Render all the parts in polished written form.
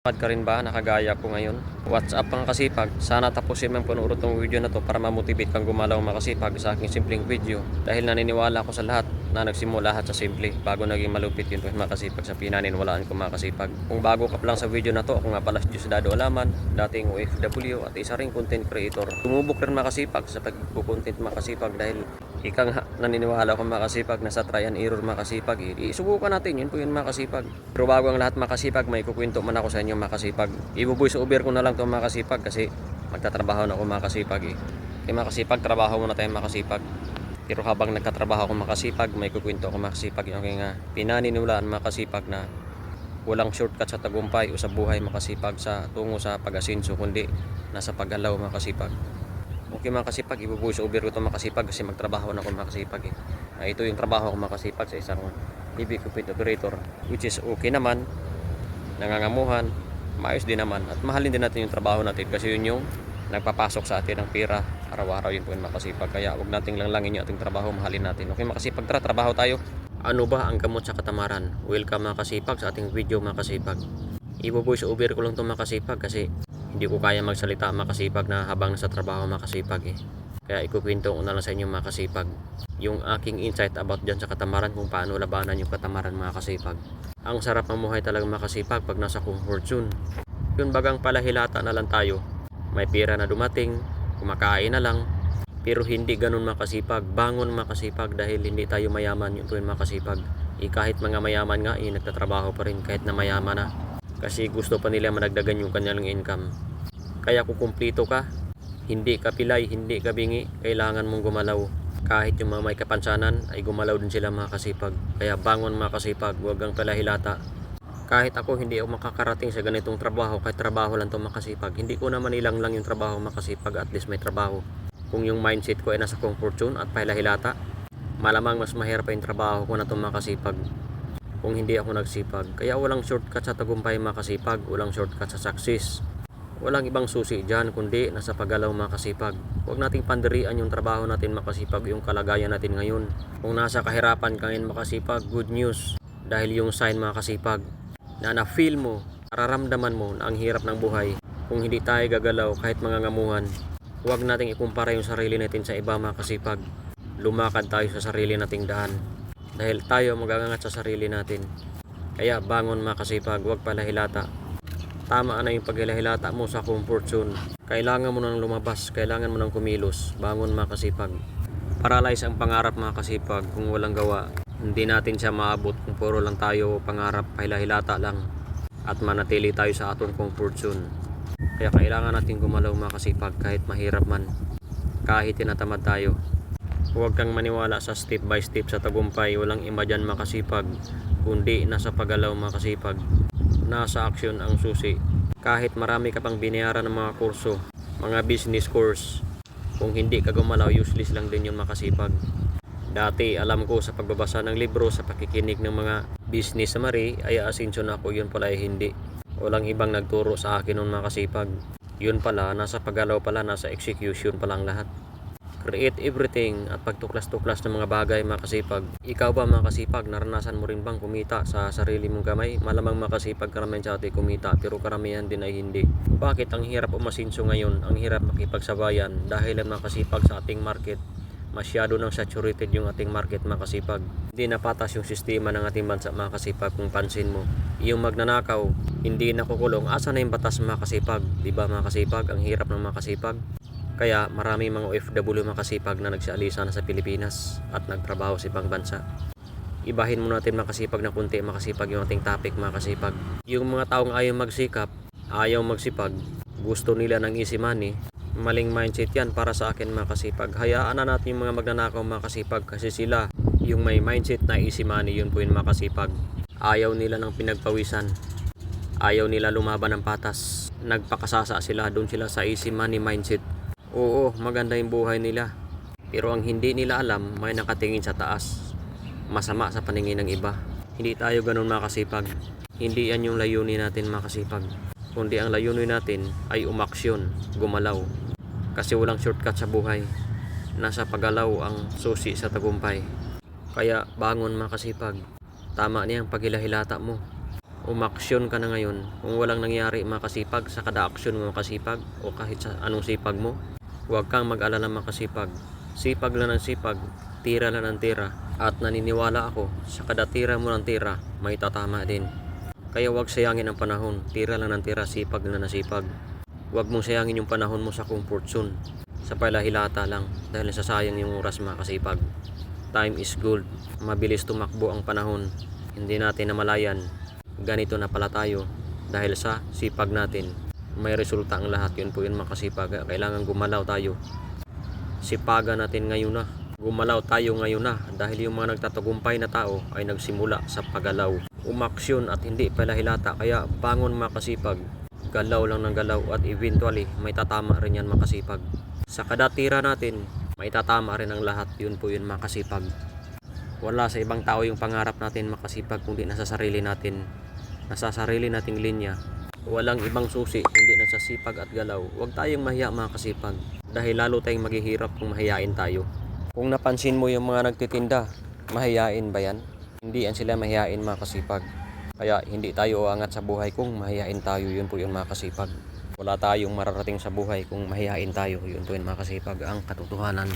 Pad ka rin ba nakagaya ko ngayon? What's up mga kasipag? Sana tapusin mo panoorin tong video na to para ma-motivate kang gumalaw mga kasipag sa aking simpleng video. Dahil naniniwala ako sa lahat na nagsimula lahat sa simple bago naging malupit yun mga kasipag sa pinaniniwalaan ko mga kasipag. Kung bago ka pa lang sa video na to, ako nga pala si Diosdado Alaman, dating OFW at isa ring content creator. Tumubok rin mga kasipag sa pag-content mga kasipag dahil naniniwala ako mga kasipag na sa try and error mga kasipag. Isubukan natin yun po yun mga kasipag. Pero bago ang lahat mga kasipag, may kukwento man ako sa inyo mga kasipag. Ibubuy sa Uber ko na lang to mga kasipag kasi magtatrabaho na ako mga kasipag mga kasipag, trabaho muna tayo mga kasipag. Pero habang nagkatrabaho ako mga kasipag, may kukwento ako mga kasipag. Yung aking pinaniniwalaan mga kasipag na walang shortcut sa tagumpay o sa buhay mga kasipag sa tungo sa pag-asinso, kundi nasa paggalaw mga kasipag. Okay mga kasipag, ibubuhay sa Uber ko ito mga kasipag kasi magtrabaho na ako mga kasipag ito yung trabaho ko mga kasipag sa isang heavy equipment operator, which is okay naman, nangangamuhan, maayos din naman at mahalin din natin yung trabaho natin kasi yun yung nagpapasok sa atin ng pera araw-araw. Yun po yung mga kasipag, kaya huwag nating langlangin yung ating trabaho, mahalin natin. Okay mga kasipag, tara trabaho tayo. Ano ba ang gamot sa katamaran? Welcome mga kasipag sa ating video mga kasipag. Ibubuhay sa Uber ko lang ito mga kasipag kasi hindi ko kaya magsalita mga kasipag na habang sa trabaho mga kasipag Kaya ikukwento ko na lang sa inyo mga kasipag yung aking insight about dyan sa katamaran, kung paano labanan yung katamaran mga kasipag. Ang sarap mamuhay talaga mga kasipag pag nasa comfort zone. Yun bagang palahilata na lang tayo. May pera na dumating, kumakain na lang. Pero hindi ganun mga kasipag. Bangon mga kasipag dahil hindi tayo mayaman. Yun po yung mga kasipag. Kahit mga mayaman nga, nagtatrabaho pa rin kahit na mayaman na. Kasi gusto pa nila managdagan yung kanilang income. Kaya kung kumplito ka, hindi ka pilay, hindi ka bingi, kailangan mong gumalaw. Kahit yung mga may kapansanan ay gumalaw din sila mga kasipag. Kaya bangon mga kasipag, huwag kang palahilata. Kahit ako hindi ako makakarating sa ganitong trabaho, kahit trabaho lang to mga kasipag, hindi ko naman ilang lang yung trabaho mga kasipag, at least may trabaho. Kung yung mindset ko ay nasa comfort zone at palahilata, malamang mas mahirap pa yung trabaho ko na to mga kasipag kung hindi ako nagsipag. Kaya walang shortcut sa tagumpay mga kasipag, walang shortcut sa success. Walang ibang susi dyan kundi nasa paggalaw mga kasipag. Huwag nating pandirian yung trabaho natin mga kasipag, yung kalagayan natin ngayon. Kung nasa kahirapan ka ngayon mga kasipag, good news. Dahil yung sign mga kasipag na na-feel mo, nararamdaman mo na ang hirap ng buhay. Kung hindi tayo gagalaw kahit mga ngamuhan, huwag nating ikumpara yung sarili natin sa iba mga kasipag. Lumakad tayo sa sarili nating daan. Dahil tayo magagangat sa sarili natin. Kaya bangon mga kasipag, huwag palahilata. Tama na yung paghilahilata mo sa comfort zone. Kailangan mo nang lumabas, kailangan mo nang kumilos. Bangon mga kasipag. Paralyze ang pangarap mga kasipag kung walang gawa. Hindi natin siya maabot kung puro lang tayo pangarap, pahilahilata lang. At manatili tayo sa atong comfort zone. Kaya kailangan natin gumalaw mga kasipag kahit mahirap man. Kahit tinatamad tayo. Huwag kang maniwala sa step by step sa tagumpay. Walang iba dyan mga kasipag, kundi nasa paggalaw mga kasipag. Nasa aksyon ang susi. Kahit marami ka pang binayaran ng mga kurso, mga business course, kung hindi ka gumalaw, useless lang din yun mga kasipag. Dati alam ko sa pagbabasa ng libro, sa pakikinig ng mga business summary ay asinso na ako, yun pala ay hindi. Walang ibang nagturo sa akin nun mga kasipag. Yun pala, nasa paggalaw pala, nasa execution pa lang lahat. Create everything at pagtuklas-tuklas ng mga bagay mga kasipag. Ikaw ba mga kasipag, naranasan mo rin bang kumita sa sarili mong kamay? Malamang mga kasipag karamihan sa atin kumita, pero karamihan din ay hindi. Bakit ang hirap umasinso ngayon? Ang hirap makipagsabayan dahil ang mga kasipag sa ating market, masyado nang saturated yung ating market mga kasipag. Hindi napatas yung sistema ng ating bansa mga kasipag. Kung pansin mo, yung magnanakaw, hindi nakukulong. Asa na yung batas mga kasipag? Diba mga kasipag, ang hirap ng mga kasipag. Kaya marami mga OFW mga kasipag na nagsialisa na sa Pilipinas at nagtrabaho sa ibang bansa. Ibahin mo natin mga kasipag na kunti mga kasipag yung ating topic mga kasipag. Yung mga taong ayaw magsikap, ayaw magsipag, gusto nila ng easy money, maling mindset yan para sa akin mga kasipag. Hayaan na natin yung mga magnanakaw mga kasipag kasi sila yung may mindset na easy money, yun po yung mga kasipag. Ayaw nila ng pinagpawisan, ayaw nila lumaban ng patas, nagpakasasa sila, doon sila sa easy money mindset. Oo, maganda yung buhay nila. Pero ang hindi nila alam, may nakatingin sa taas. Masama sa paningin ng iba. Hindi tayo ganun mga kasipag. Hindi yan yung layunin natin mga kasipag. Kundi ang layunin natin ay umaksyon, gumalaw. Kasi walang shortcut sa buhay. Nasa paggalaw ang susi sa tagumpay. Kaya bangon mga kasipag. Tama niyang paghilahilata mo. Umaksyon ka na ngayon. Kung walang nangyari makasipag sa kada aksyon mo makasipag o kahit sa anong sipag mo, huwag kang mag-alala makasipag. Sipag lang ng sipag, tira lang ng tira. At naniniwala ako sa kada tira mo ng tira, may tatama din. Kaya huwag sayangin ang panahon. Tira lang ng tira, sipag lang ng sipag. Huwag mong sayangin yung panahon mo sa comfort zone. Sa palahilata lang dahil nasasayang yung oras makasipag. Time is gold. Mabilis tumakbo ang panahon. Hindi natin namalayan. Ganito na pala tayo dahil sa sipag natin. May resulta ang lahat. Yun po yun makasipag. Kailangan gumalaw tayo. Sipagan natin ngayon na. Gumalaw tayo ngayon na dahil yung mga nagtatagumpay na tao ay nagsimula sa paggalaw. Umaksyon at hindi palahilata. Kaya bangon makasipag. Galaw lang ng galaw at eventually may tatama rin yan makasipag. Sa kada tira natin may tatama rin ang lahat. Yun po yun makasipag. Wala sa ibang tao yung pangarap natin makasipag kundi nasa sarili natin. Nasa sarili nating linya. Walang ibang susi kundi nasa sipag at galaw. Huwag tayong mahiya makasipag dahil lalo tayong maghihirap kung mahiyain tayo. Kung napansin mo yung mga nagtitinda, mahiyain ba yan? Hindi yan sila mahiyain makasipag. Kaya hindi tayo aangat sa buhay kung mahiyain tayo. Yun po yung makasipag. Wala tayong mararating sa buhay kung mahiyain tayo. Yun po yung makasipag ang katotohanan.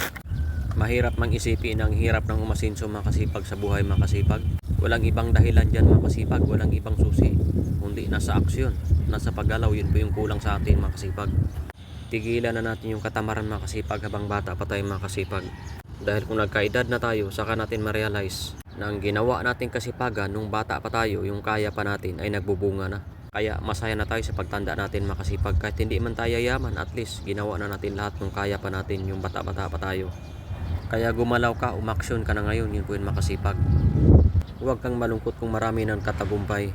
Mahirap mang isipin ang hirap ng umasinso makasipag sa buhay makasipag. Walang ibang dahilan dyan makasipag, walang ibang susi. Kundi nasa aksyon, nasa paggalaw, yun po yung kulang sa atin makasipag. Tigilan na natin yung katamaran makasipag habang bata pa tayo makasipag. Dahil kung nagkaedad na tayo, saka natin ma-realize na ang ginawa natin kasipagan nung bata pa tayo, yung kaya pa natin ay nagbubunga na. Kaya masaya na tayo sa pagtanda natin makasipag. Kahit hindi man tayo yaman, at least ginawa na natin lahat nung kaya pa natin yung bata-bata pa tayo. Kaya gumalaw ka, umaksyon ka na ngayon, yun po yung makasipag. Huwag kang malungkot kung marami ng katagumpay.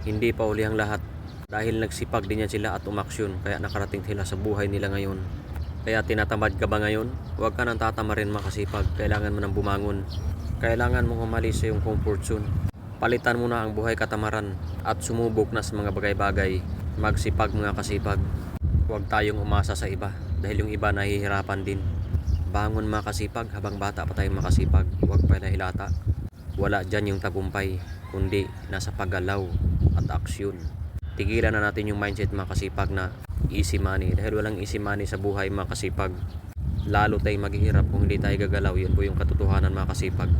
Hindi pa uli ang lahat. Dahil nagsipag din yan sila at umaksyon, kaya nakarating sila sa buhay nila ngayon. Kaya tinatamad ka ba ngayon? Huwag ka nang tatamarin makasipag. Kailangan mo nang bumangon. Kailangan mong umalis sa iyong comfort zone. Palitan mo na ang buhay katamaran at sumubok na sa mga bagay-bagay. Magsipag mga kasipag. Huwag tayong umasa sa iba dahil yung iba nahihirapan din. Bangon makasipag habang bata pa tayong makasipag. Huwag palahilata. Wala dyan yung tagumpay kundi nasa paggalaw at aksyon. Tigilan na natin yung mindset makasipag na easy money dahil walang easy money sa buhay makasipag. Lalo tayong maghihirap kung hindi tayo gagalaw. Yun po yung katotohanan makasipag.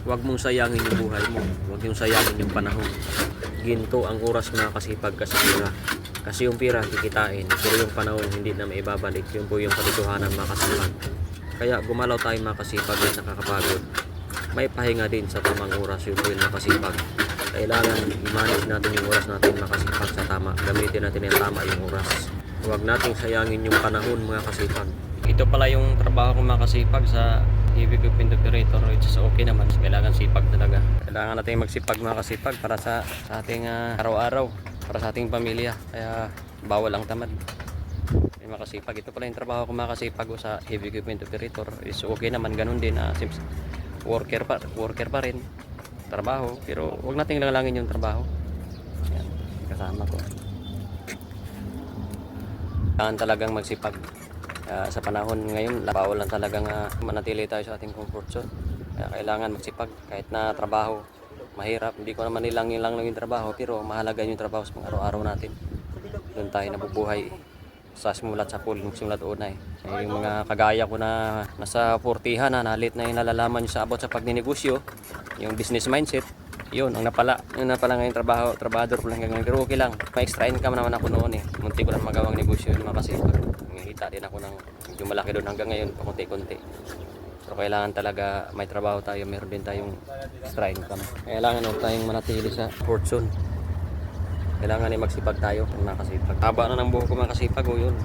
Huwag mong sayangin yung buhay mo. Huwag yung sayangin yung panahon. Ginto ang oras makasipag kasi pira. Kasi yung pira kikitain pero yung panahon hindi na maibabalik. Yun po yung katotohanan makasipag. Kaya gumalaw tayo makasipag at nakakapagod. May pahinga din sa tamang oras, yun po yung makasipag. Kailangan i-manage natin yung oras natin makasipag sa tama. Gamitin natin yung tama yung oras. Huwag nating sayangin yung panahon mga kasipag. Ito pala yung trabaho ko makasipag sa heavy equipment operator, which is okay naman. Kailangan sipag talaga. Kailangan natin magsipag mga kasipag para sa ating araw-araw, para sa ating pamilya. Kaya bawal ang tamad. Makasipag. Ito pala yung trabaho ko makasipag sa heavy equipment operator. Is okay naman, ganun din. Worker pa rin trabaho, pero huwag nating lalangin yung trabaho. Yan, kasama ko. Kailangan talagang magsipag. Sa panahon ngayon, bawal lang talagang manatili tayo sa ating comfort zone. Kaya kailangan magsipag kahit na trabaho mahirap. Hindi ko naman nilangin lang yung trabaho, pero mahalaga yung trabaho sa mga araw-araw natin. Doon tayo nabubuhay sa simulat sa pool, simulat una yung mga kagaya ko na nasa 40 na nalit na yung nalalaman sa abot sa pagninegosyo, yung business mindset, yun ang napala ngayon trabahador ko lang ngayon, pero okay lang, may extra income naman ako noon munti ko lang magawang negosyo yun kasi ngihita din ako ng medyo malaki doon hanggang ngayon, pakunti-kunti. So kailangan talaga may trabaho tayo, meron din tayong extra income, kailangan huwag tayong manatili sa comfort zone. Kailangan ay magsipag tayo kung nakasipag. Haba na ng buhok ko makasipag yun.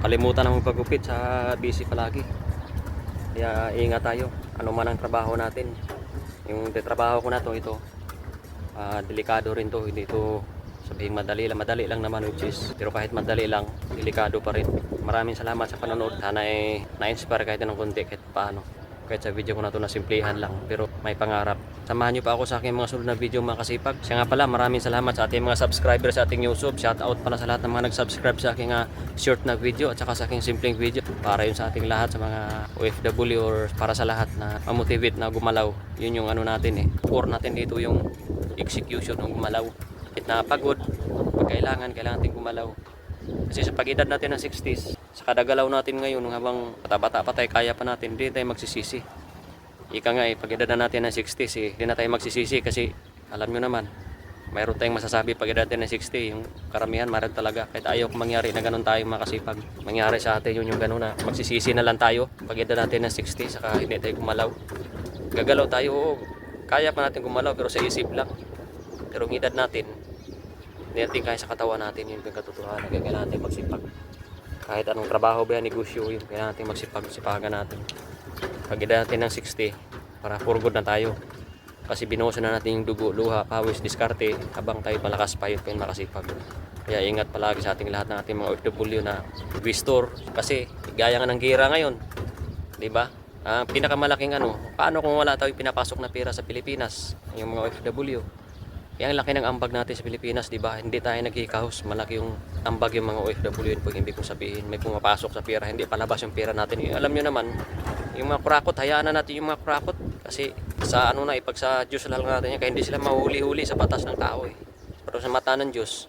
Kalimutan na magpagupit sa busy palagi. Kaya ingat tayo. Ano man ang trabaho natin. Yung trabaho ko na ito delikado rin to. Hindi ito sabihin madali lang naman which is. Pero kahit madali lang, delikado pa rin. Maraming salamat sa panonood. Sana ay na-inspire kahit ng konti kahit paano. Kahit sa video ko na ito na simplihan lang pero may pangarap. Samahan nyo pa ako sa aking mga sunod na video mga kasipag. Siya nga pala, maraming salamat sa ating mga subscribers sa ating YouTube. Shout out pala sa lahat ng mga nag-subscribe sa aking short na video at saka sa aking simpleng video. Para yun sa ating lahat, sa mga OFW or para sa lahat na mamotivate na gumalaw. Yun yung ano natin core natin dito yung execution ng gumalaw. Kahit napagod, pag kailangan natin gumalaw. Kasi sa pag-edad natin ng 60s, sa kadagalaw natin ngayon habang bata-bata pa tayo, kaya pa natin, hindi tayo magsisisi. Ika nga pag-edad na natin ng 60s, hindi na tayo magsisisi kasi alam nyo naman, mayroon tayong masasabi pag-edad natin ng 60, yung karamihan meron talaga. Kahit ayaw kung mangyari na ganun tayo makasipag. Mangyari sa atin yun yung ganun na magsisisi na lang tayo pag-edad natin ng 60, saka hindi tayo gumalaw. Gagalaw tayo, oo, kaya pa natin gumalaw pero sa isip lang. Pero ang edad natin, hindi natin kaya sa katawan natin, yun yung katotohanan. Kailangan natin magsipag. Kahit anong trabaho ba yan, negosyo, yun kailangan natin magsipag, sipagan natin. Pag-edad natin ng 60, para for good na tayo. Kasi binuhusan na natin yung dugo, luha, pawis, diskarte habang tayo malakas pa yun makasipag. Kaya ingat palagi sa ating lahat ng ating mga OFW na investor. Kasi gaya nga ng gira ngayon, di ba? Pinakamalaking paano kung wala tayong pinapasok na pera sa Pilipinas, yung mga OFW. Kaya ang laki ng ambag natin sa Pilipinas, di ba? Hindi tayo nag-i-house, malaki yung ambag yung mga OFW, yun po yung ibig kong sabihin. May pumapasok sa pera, hindi palabas yung pera natin. Alam nyo naman, yung mga kurakot, hayaan na natin yung mga kurakot. Kasi sa pag sa Diyos lang natin yan, kaya hindi sila mahuli-huli sa batas ng tao Pero sa mata ng Diyos,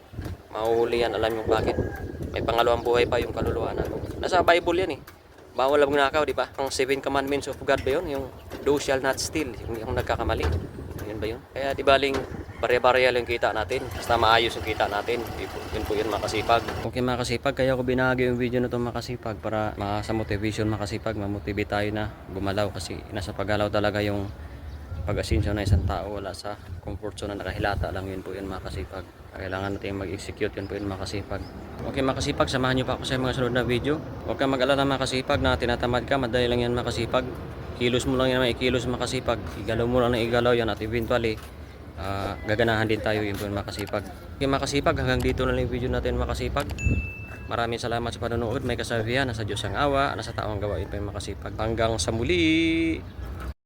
mahuhuli yan, alam nyo bakit. May pangalawang buhay pa yung kaluluwa natin. Nasa Bible yan Bawal ang magnakaw, di ba? Ang 7 commandments of God ba yun? Yung thou shall not steal, yung nagkakamali. Yun ba yun? Kaya di baling barya-barya lang kita natin. Basta maayos yung kita natin. Yun po yun, makasipag. Okay, makasipag. Kaya ako binahagi yung video na ito makasipag para sa motivation makasipag. Mamotivate tayo na gumalaw. Kasi nasa paggalaw talaga yung pag-asensyon ng isang tao. Wala sa comfort zone na nakahilata lang. Yun po yun, makasipag. Kailangan natin mag-execute. Yun po yun, makasipag. Okay, makasipag. Samahan nyo pa ako sa mga sunod na video. Huwag kang mag-alala makasipag na tinatamad ka. Madali lang yan makasipag. Kilos mo lang yan, ikilos makasipag. Igalaw mo lang na igalaw yan at eventually gaganahan din tayo yung makasipag. Okay, makasipag, hanggang dito na lang yung video natin makasipag. Maraming salamat sa panonood. May kasabihan, nasa Diyos ang awa, nasa tao ang gawain pa yung makasipag. Hanggang sa muli.